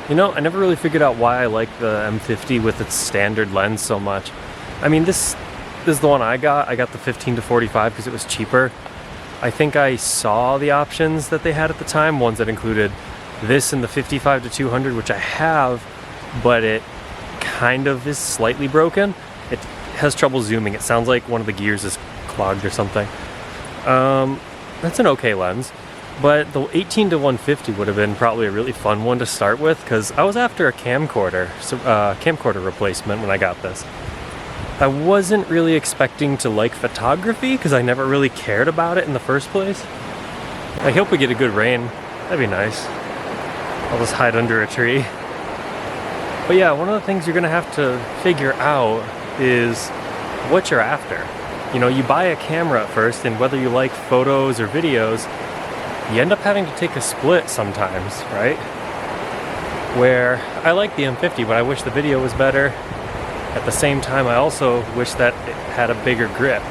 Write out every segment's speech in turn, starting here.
You know, I never really figured out why I like the M50 with its standard lens so much. I mean, this is the one I got. I got the 15 to 45 because it was cheaper. I think I saw the options that they had at the time, ones that included this and the 55 to 200, which I have, but it kind of is slightly broken. It has trouble zooming. It sounds like one of the gears is clogged or something. That's an okay lens, but the 18 to 150 would have been probably a really fun one to start with because I was after a camcorder replacement when I got this. I wasn't really expecting to like photography because I never really cared about it in the first place. I hope we get a good rain. That'd be nice. I'll just hide under a tree. But yeah, one of the things you're gonna have to figure out is what you're after. You know, you buy a camera at first, and whether you like photos or videos, you end up having to take a split sometimes, right? Where I like the M50, but I wish the video was better. At the same time, I also wish that it had a bigger grip.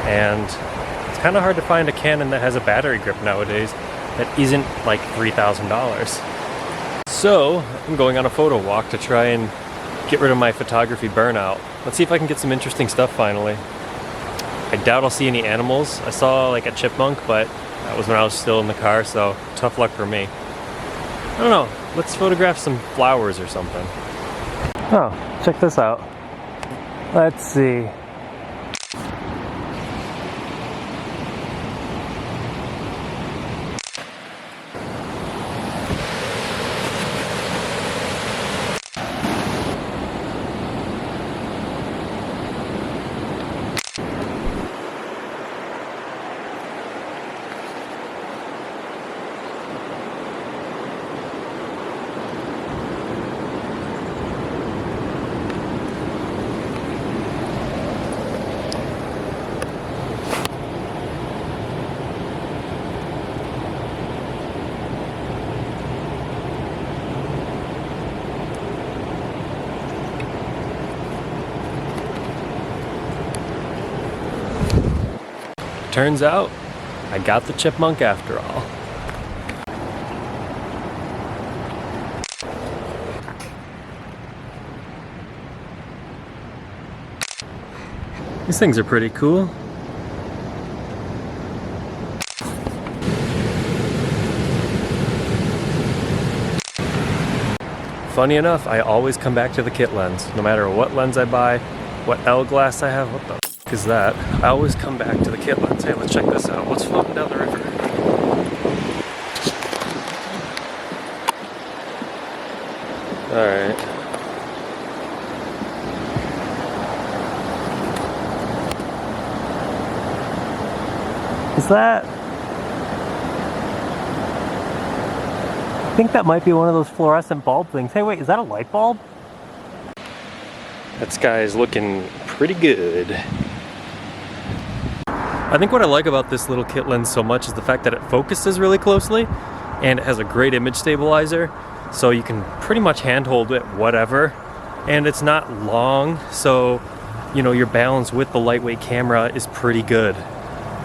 And it's kind of hard to find a Canon that has a battery grip nowadays that isn't like $3,000. So I'm going on a photo walk to try and get rid of my photography burnout. Let's see if I can get some interesting stuff finally. I doubt I'll see any animals. I saw like a chipmunk, but that was when I was still in the car, so tough luck for me. I don't know, let's photograph some flowers or something. Oh, check this out. Let's see. Turns out, I got the chipmunk after all. These things are pretty cool. Funny enough, I always come back to the kit lens. No matter what lens I buy, what L glass I have, what the f is that? I always come back to the kit lens. Hey, let's check this out. What's floating down the river? Alright. Is that? I think that might be one of those fluorescent bulb things. Hey, wait, is that a light bulb? That sky is looking pretty good. I think what I like about this little kit lens so much is the fact that it focuses really closely and it has a great image stabilizer, so you can pretty much handhold it whatever, and it's not long, so you know your balance with the lightweight camera is pretty good.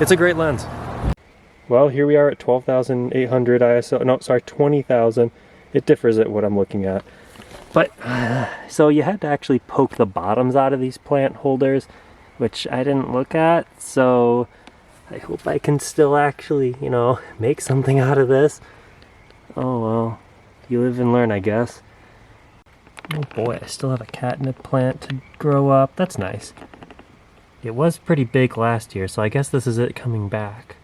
It's a great lens. Well, here we are at 12,800 ISO. No, sorry, 20,000. It differs at what I'm looking at. But, so you had to actually poke the bottoms out of these plant holders, which I didn't look at, so I hope I can still actually, you know, make something out of this. Oh well, you live and learn, I guess. Oh boy, I still have a catnip plant to grow up. That's nice. It was pretty big last year, so I guess this is it coming back.